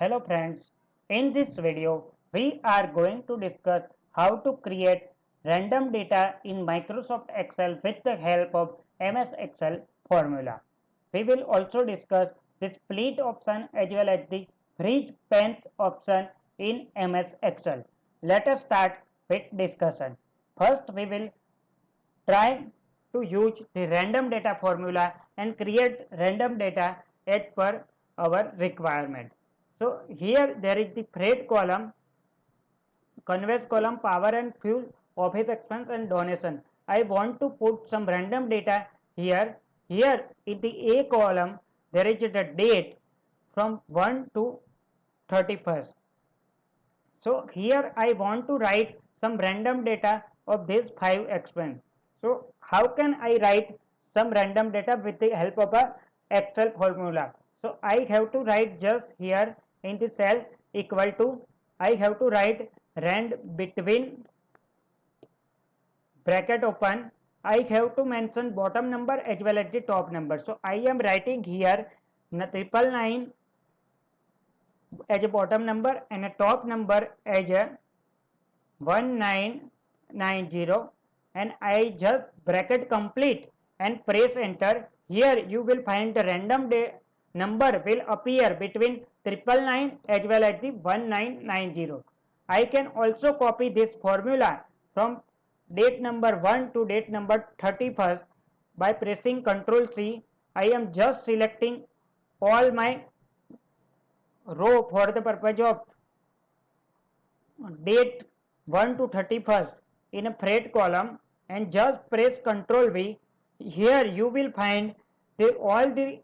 Hello friends, in this video we are going to discuss how to create random data in Microsoft Excel with the help of MS Excel formula. We will also discuss the split option as well as the freeze pens option in MS Excel. Let us start with discussion. First we will try to use the random data formula and create random data as per our requirement. So here there is the freight column, conveys column, power and fuel, office expense and donation. I want to put some random data here. Here in the A column there is the date from 1 to 31st. So here I want to write some random data of these 5 expense. So how can I write some random data with the help of a Excel formula? So I have to write just here in the cell equal to, I have to write rand between bracket open, I have to mention bottom number as well as the top number. So I am writing here 999 as a bottom number and a top number as a 1990, and I just bracket complete and press enter. Here you will find the random number will appear between 999 as well as the 1990. I can also copy this formula from date number 1 to date number 31st by pressing Ctrl C. I am just selecting all my row for the purpose of date 1 to 31st in a freight column and just press Ctrl V. Here you will find all the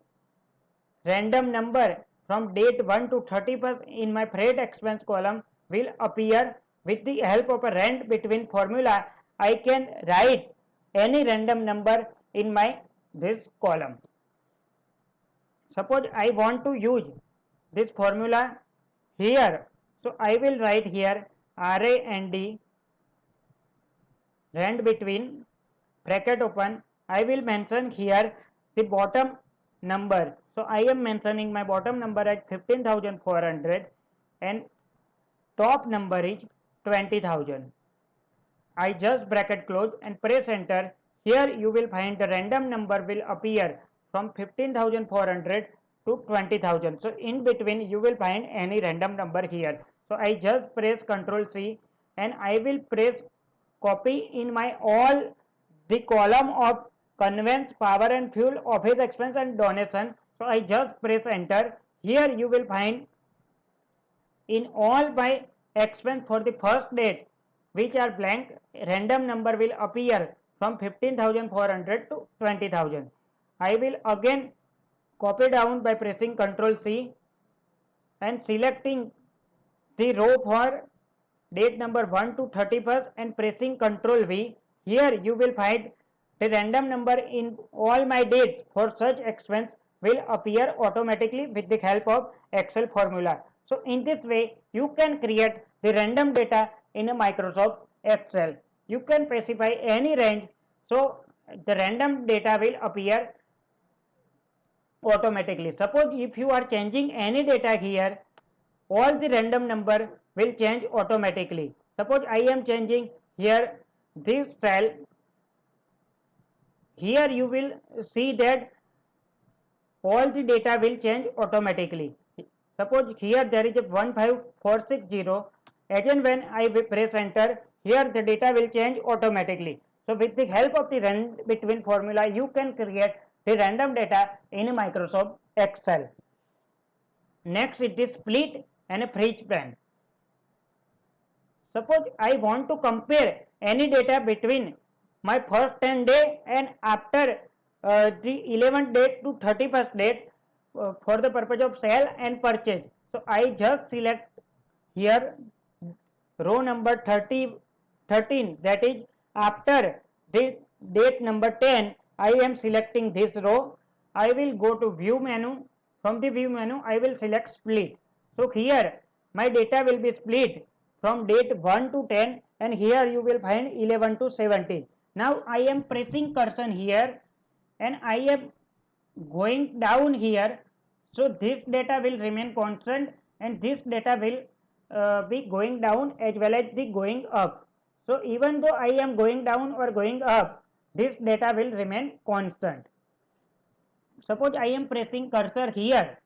random number from date 1 to 31st in my freight expense column will appear. With the help of a rand between formula, I can write any random number in my this column. Suppose I want to use this formula here, so I will write here RAND rand between bracket open. I will mention here the bottom number. So I am mentioning my bottom number as 15,400 and top number is 20,000. I just bracket close and press enter. Here you will find the random number will appear from 15,400 to 20,000. So in between you will find any random number here. So I just press Ctrl C and I will press copy in my all the column of conveyance, power and fuel, office expense and donation. So I just press enter. Here you will find in all my expense for the first date which are blank, random number will appear from 15,400 to 20,000. I will again copy down by pressing Ctrl C and selecting the row for date number 1 to 31st and pressing Ctrl V. Here you will find the random number in all my dates for such expense will appear automatically with the help of Excel formula. So in this way you can create the random data in a Microsoft Excel. You can specify any range, so the random data will appear automatically. Suppose if you are changing any data here, all the random number will change automatically. Suppose I am changing here this cell. Here you will see that all the data will change automatically. Suppose here there is a 15460, as and when I press enter, here the data will change automatically. So with the help of the rand between formula, you can create the random data in Microsoft Excel. Next it is split and a freeze pen. Suppose I want to compare any data between my first 10 day and after the 11th date to 31st date for the purpose of sale and purchase. So I just select here row number 13, that is after the date number 10. I am selecting this row. I will go to view menu. From the view menu I will select split. So here my data will be split from date 1 to 10 and here you will find 11 to 17. Now I am pressing cursor here and I am going down here. So this data will remain constant and this data will be going down as well as the going up. So even though I am going down or going up, this data will remain constant. Suppose I am pressing cursor here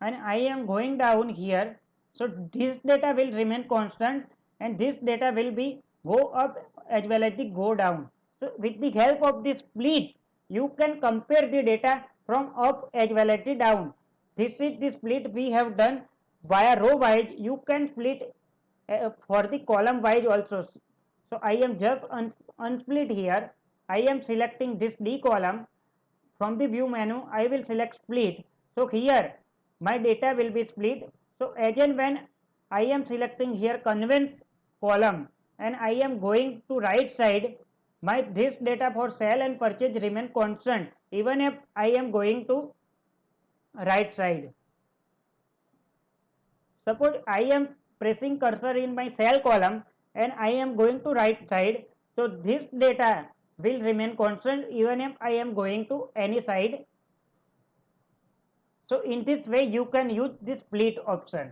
and I am going down here, so this data will remain constant and this data will be go up as well as the go down. So with the help of this split, you can compare the data from up as well as the down. This is the split we have done via row wise. You can split for the column wise also. So I am just unsplit here. I am selecting this D column. From the view menu, I will select split. So here my data will be split. So as and when I am selecting here conveyance column and I am going to right side, my this data for sale and purchase remain constant even if I am going to right side. Suppose I am pressing cursor in my cell column and I am going to right side, so this data will remain constant even if I am going to any side. So in this way you can use this split option.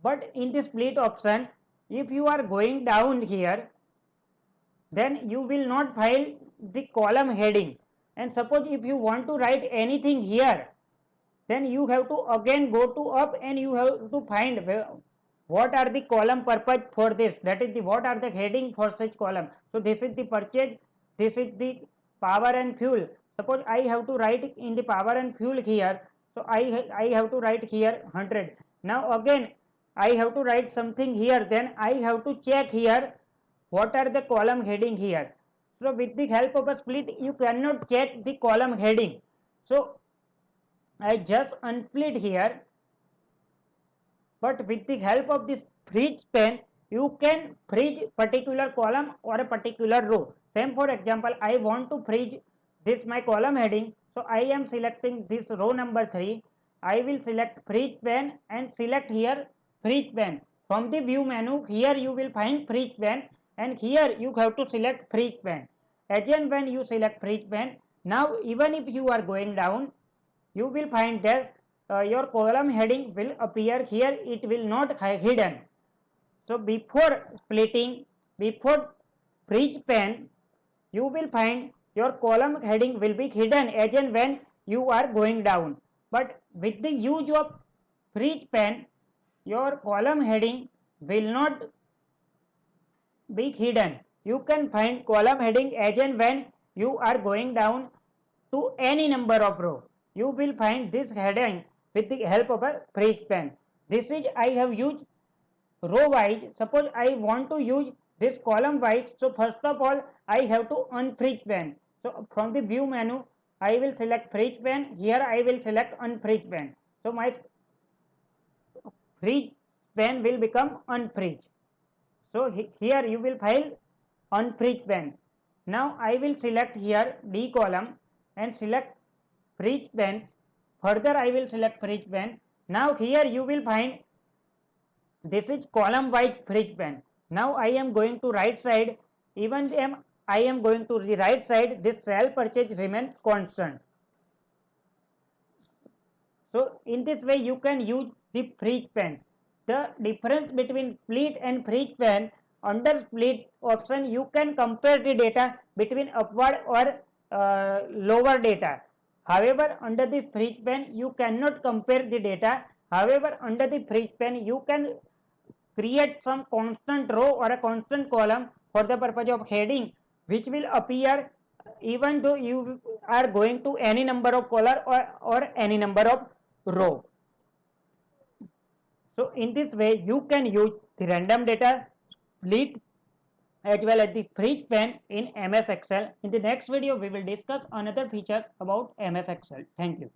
But in this split option, if you are going down here, then you will not find the column heading. And suppose if you want to write anything here, then you have to again go to up and you have to find what are the column purpose for this, that is the what are the heading for such column. So this is the purchase, this is the power and fuel. Suppose I have to write in the power and fuel here, so I have to write here 100. Now again I have to write something here, then I have to check here what are the column heading here. So with the help of a split you cannot check the column heading. So I just unsplit here, but with the help of this freeze span you can freeze particular column or a particular row. Same for example, I want to freeze this my column heading, so I am selecting this row number 3. I will select freeze span and select here freeze span. From the view menu here you will find freeze span and here you have to select freeze span. As and when you select freeze span, now even if you are going down, you will find that your column heading will appear here, it will not hidden. So before splitting, before freeze span, you will find your column heading will be hidden as and when you are going down. But with the use of freeze span, your column heading will not be hidden. You can find column heading as and when you are going down to any number of row. You will find this heading with the help of a freeze span. This is I have used row wise. Suppose I want to use this column wise. So first of all I have to unfreeze span. So from the view menu I will select freeze span. Here I will select unfreeze span. So my freeze span will become unfreeze. So here you will find unfreeze span. Now I will select here D column and select freeze span. Further I will select freeze span. Now here you will find this is column wise freeze span. Now I am going to right side. Even if I am going to the right side, this sale purchase remains constant. So in this way you can use the freeze span. The difference between split and freeze span, under split option you can compare the data between upward or lower data. However, under the freeze span you cannot compare the data. However, under the freeze span you can create some constant row or a constant column for the purpose of heading, which will appear even though you are going to any number of column or any number of row. So in this way you can use the random data, split as well as the freeze span in MS Excel. In the next video we will discuss another feature about MS Excel. Thank you.